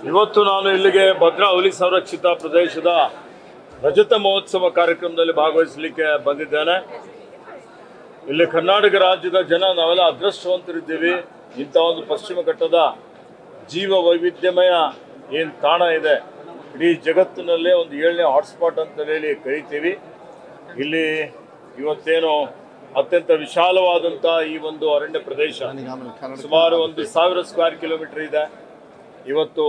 ಇವತ್ತು ನಾನು ಇಲ್ಲಿಗೆ ಭದ್ರಾ ಹುಲಿ ಸಂರಕ್ಷಿತ ಪ್ರದೇಶದ ರಜತ ಮಹೋತ್ಸವ ಕಾರ್ಯಕ್ರಮದಲ್ಲಿ ಭಾಗವಹಿಸಲಿಕ್ಕೆ ಬಂದಿದ್ದೇನೆ. ಇಲ್ಲಿ ಕರ್ನಾಟಕ ರಾಜ್ಯದ ಜನ ನಾವೆಲ್ಲ ಅದೃಷ್ಟವಂತರಿದ್ದೀವಿ. ಇಂಥ ಒಂದು ಪಶ್ಚಿಮ ಘಟ್ಟದ ಜೀವ ವೈವಿಧ್ಯಮಯ ಏನು ತಾಣ ಇದೆ, ಇಡೀ ಜಗತ್ತಿನಲ್ಲೇ ಒಂದು 7ನೇ ಹಾಟ್ಸ್ಪಾಟ್ ಅಂತ ಹೇಳಿ ಕರಿತೀವಿ. ಇಲ್ಲಿ ಇವತ್ತೇನು ಅತ್ಯಂತ ವಿಶಾಲವಾದಂಥ ಈ ಒಂದು ಅರಣ್ಯ ಪ್ರದೇಶ ಸುಮಾರು 1,000 ಸ್ಕ್ವೇರ್ ಕಿಲೋಮೀಟರ್ ಇದೆ. ಇವತ್ತು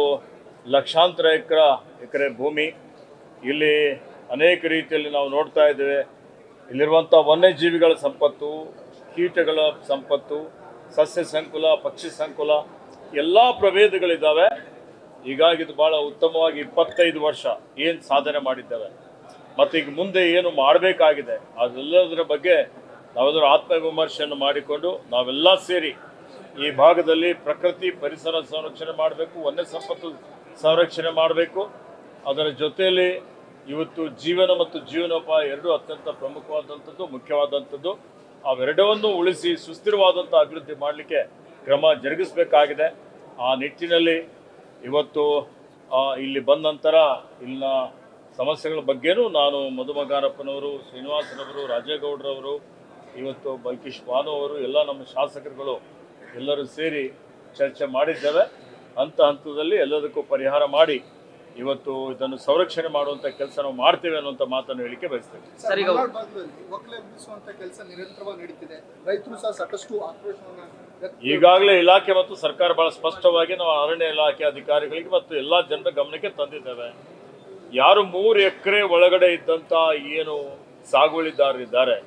ಲಕ್ಷಾಂತರ ಎಕರೆ ಭೂಮಿ. ಇಲ್ಲಿ ಅನೇಕ ರೀತಿಯಲ್ಲಿ ನಾವು ನೋಡ್ತಾ ಇದ್ದೇವೆ. ಇಲ್ಲಿರುವಂಥ ವನ್ಯಜೀವಿಗಳ ಸಂಪತ್ತು, ಕೀಟಗಳ ಸಂಪತ್ತು, ಸಸ್ಯ ಸಂಕುಲ, ಪಕ್ಷಿ ಸಂಕುಲ ಎಲ್ಲ ಪ್ರಭೇದಗಳಿದ್ದಾವೆ. ಹೀಗಾಗಿ ಇದು ಭಾಳ ಉತ್ತಮವಾಗಿ 25 ವರ್ಷ ಏನು ಸಾಧನೆ ಮಾಡಿದ್ದೇವೆ ಮತ್ತು ಈಗ ಮುಂದೆ ಏನು ಮಾಡಬೇಕಾಗಿದೆ ಅದೆಲ್ಲದರ ಬಗ್ಗೆ ನಾವೆಲ್ಲರೂ ಆತ್ಮವಿಮರ್ಶೆಯನ್ನು ಮಾಡಿಕೊಂಡು ನಾವೆಲ್ಲ ಸೇರಿ ಈ ಭಾಗದಲ್ಲಿ ಪ್ರಕೃತಿ ಪರಿಸರ ಸಂರಕ್ಷಣೆ ಮಾಡಬೇಕು, ವನ್ಯ ಸಂಪತ್ತು ಸಂರಕ್ಷಣೆ ಮಾಡಬೇಕು. ಅದರ ಜೊತೆಯಲ್ಲಿ ಇವತ್ತು ಜೀವನ ಮತ್ತು ಜೀವನೋಪಾಯ ಎರಡೂ ಅತ್ಯಂತ ಪ್ರಮುಖವಾದಂಥದ್ದು, ಮುಖ್ಯವಾದಂಥದ್ದು. ಅವೆರಡವನ್ನು ಉಳಿಸಿ ಸುಸ್ಥಿರವಾದಂಥ ಅಭಿವೃದ್ಧಿ ಮಾಡಲಿಕ್ಕೆ ಕ್ರಮ ಜರುಗಿಸಬೇಕಾಗಿದೆ. ಆ ನಿಟ್ಟಿನಲ್ಲಿ ಇವತ್ತು ಇಲ್ಲಿ ಬಂದ ನಂತರ ಇಲ್ಲಿನ ಸಮಸ್ಯೆಗಳ ಬಗ್ಗೆನೂ ನಾನು ಮಧುಮಗಾರಪ್ಪನವರು, ಶ್ರೀನಿವಾಸರವರು, ರಾಜೇಗೌಡರವರು, ಇವತ್ತು ಬಲ್ಕೀಶ್ ಬಾನು ಅವರು, ಎಲ್ಲ ನಮ್ಮ ಶಾಸಕರುಗಳು ಎಲ್ಲರೂ ಸೇರಿ ಚರ್ಚೆ ಮಾಡಿದ್ದೇವೆ. ಹಂತದಲ್ಲಿ ಎಲ್ಲದಕ್ಕೂ ಪರಿಹಾರ ಮಾಡಿ ಇವತ್ತು ಇದನ್ನು ಸಂರಕ್ಷಣೆ ಮಾಡುವಂತ ಕೆಲಸ ನಾವು ಮಾಡ್ತೇವೆ ಅನ್ನುವಂಥ ಮಾತನ್ನು ಹೇಳಿಕೆ ಬಯಸ್ತೇವೆ. ಈಗಾಗಲೇ ಇಲಾಖೆ ಮತ್ತು ಸರ್ಕಾರ ಬಹಳ ಸ್ಪಷ್ಟವಾಗಿ ನಾವು ಅರಣ್ಯ ಇಲಾಖೆ ಅಧಿಕಾರಿಗಳಿಗೆ ಮತ್ತು ಎಲ್ಲಾ ಜನರ ಗಮನಕ್ಕೆ ತಂದಿದ್ದೇವೆ. ಯಾರು 3 ಎಕರೆ ಒಳಗಡೆ ಇದ್ದಂತ ಏನು ಸಾಗುವಳಿದಾರರಿದ್ದಾರೆ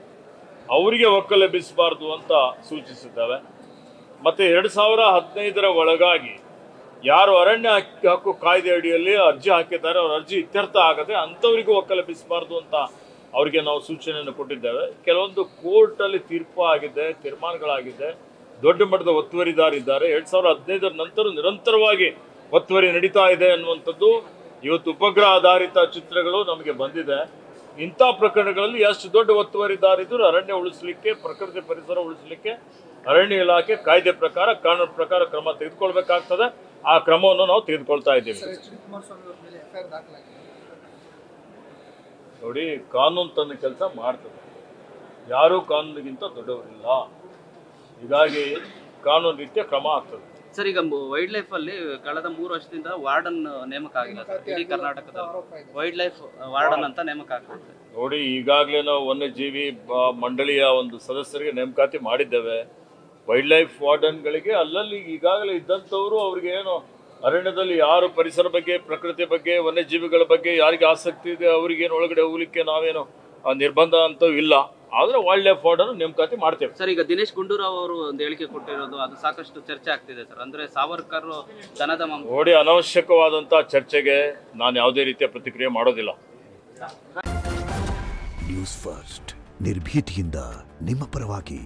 ಅವರಿಗೆ ಒಕ್ಕಲೆಬ್ಬಿಸಬಾರದು ಅಂತ ಸೂಚಿಸಿದ್ದೇವೆ. ಮತ್ತೆ 2015ರ ಒಳಗಾಗಿ ಯಾರು ಅರಣ್ಯ ಹಕ್ಕು ಕಾಯ್ದೆ ಅಡಿಯಲ್ಲಿ ಅರ್ಜಿ ಹಾಕಿದ್ದಾರೆ ಅವ್ರ ಅರ್ಜಿ ಇತ್ಯರ್ಥ ಆಗದೆ ಅಂಥವರಿಗೂ ಒಕ್ಕಲೆಬ್ಬಿಸಬಾರ್ದು ಅಂತ ಅವರಿಗೆ ನಾವು ಸೂಚನೆಯನ್ನು ಕೊಟ್ಟಿದ್ದೇವೆ. ಕೆಲವೊಂದು ಕೋರ್ಟಲ್ಲಿ ತೀರ್ಪು ಆಗಿದೆ, ತೀರ್ಮಾನಗಳಾಗಿದೆ, ದೊಡ್ಡ ಮಟ್ಟದ ಒತ್ತುವರಿದಾರಿದ್ದಾರೆ. 2015ರ ನಂತರ ನಿರಂತರವಾಗಿ ಒತ್ತುವರಿ ನಡೀತಾ ಇದೆ ಅನ್ನುವಂಥದ್ದು ಇವತ್ತು ಉಪಗ್ರಹ ಆಧಾರಿತ ಚಿತ್ರಗಳು ನಮಗೆ ಬಂದಿದೆ. ಇಂಥ ಪ್ರಕರಣಗಳಲ್ಲಿ ಎಷ್ಟು ದೊಡ್ಡ ಒತ್ತುವರಿದಾರಿದ್ರು ಅರಣ್ಯ ಉಳಿಸಲಿಕ್ಕೆ, ಪ್ರಕೃತಿ ಪರಿಸರ ಉಳಿಸಲಿಕ್ಕೆ ಅರಣ್ಯ ಇಲಾಖೆ ಕಾಯ್ದೆ ಪ್ರಕಾರ, ಕಾನೂನು ಪ್ರಕಾರ ಕ್ರಮ ತೆಗೆದುಕೊಳ್ಬೇಕಾಗ್ತದೆ. ಆ ಕ್ರಮವನ್ನು ನಾವು ತೆಗೆದುಕೊಳ್ತಾ ಇದ್ದೀವಿ. ನೋಡಿ, ಕಾನೂನು ತನ್ನ ಕೆಲಸ ಮಾಡ್ತದೆ. ಯಾರೂ ಕಾನೂನಿಗಿಂತ ದೊಡ್ಡವರಿಲ್ಲ. ಹೀಗಾಗಿ ಕಾನೂನು ರೀತಿಯ ಕ್ರಮ ಆಗ್ತದೆ. ಸರ್, ಈಗ ವೈಲ್ಡ್ ಲೈಫ್ ಅಲ್ಲಿ ಕಳೆದ 3 ವರ್ಷದಿಂದ ವಾರ್ಡನ್ ನೇಮಕ ಆಗಿಲ್ಲ ಸರ್. ಇಡೀ ಕರ್ನಾಟಕದಲ್ಲಿ ವೈಲ್ಡ್ ಲೈಫ್ ವಾರ್ಡನ್ ಅಂತ ನೇಮಕ ಆಗ್ತದೆ. ನೋಡಿ, ಈಗಾಗಲೇ ನಾವು ವನ್ಯಜೀವಿ ಮಂಡಳಿಯ ಒಂದು ಸದಸ್ಯರಿಗೆ ನೇಮಕಾತಿ ಮಾಡಿದ್ದೇವೆ. ವೈಲ್ಡ್ ಲೈಫ್ ವಾರ್ಡನ್ಗಳಿಗೆ ಅಲ್ಲಲ್ಲಿ ಈಗಾಗಲೇ ಇದ್ದಂಥವರು ಅವ್ರಿಗೆ ಏನು ಅರಣ್ಯದಲ್ಲಿ ಯಾರು ಪರಿಸರ ಬಗ್ಗೆ, ಪ್ರಕೃತಿ ಬಗ್ಗೆ, ವನ್ಯಜೀವಿಗಳ ಬಗ್ಗೆ ಯಾರಿಗೆ ಆಸಕ್ತಿ ಇದೆ ಅವರಿಗೇನು ಒಳಗಡೆ ಹೋಗ್ಲಿಕ್ಕೆ ನಾವೇನು ನಿರ್ಬಂಧ ಅಂತೂ ಇಲ್ಲ. ಆದ್ರೆ ವೈಲ್ಡ್ ಲೈಫ್ ವಾರ್ಡನ್ ನೇಮಕಾತಿ ಮಾಡ್ತೇವೆ. ಸರ್, ಈಗ ದಿನೇಶ್ ಗುಂಡೂರಾವ್ ಅವರು ಒಂದು ಹೇಳಿಕೆ ಕೊಟ್ಟಿರೋದು ಅದು ಸಾಕಷ್ಟು ಚರ್ಚೆ ಆಗ್ತಿದೆ ಸರ್. ಅಂದ್ರೆ ಸಾವರ್ಕರ್ ದನದ ನೋಡಿ, ಅನವಶ್ಯಕವಾದಂತಹ ಚರ್ಚೆಗೆ ನಾನು ಯಾವುದೇ ರೀತಿಯ ಪ್ರತಿಕ್ರಿಯೆ ಮಾಡೋದಿಲ್ಲ. ನ್ಯೂಸ್ ಫಸ್ಟ್, ನಿರ್ಭೀತಿಯಿಂದ ನಿಮ್ಮ ಪರವಾಗಿ.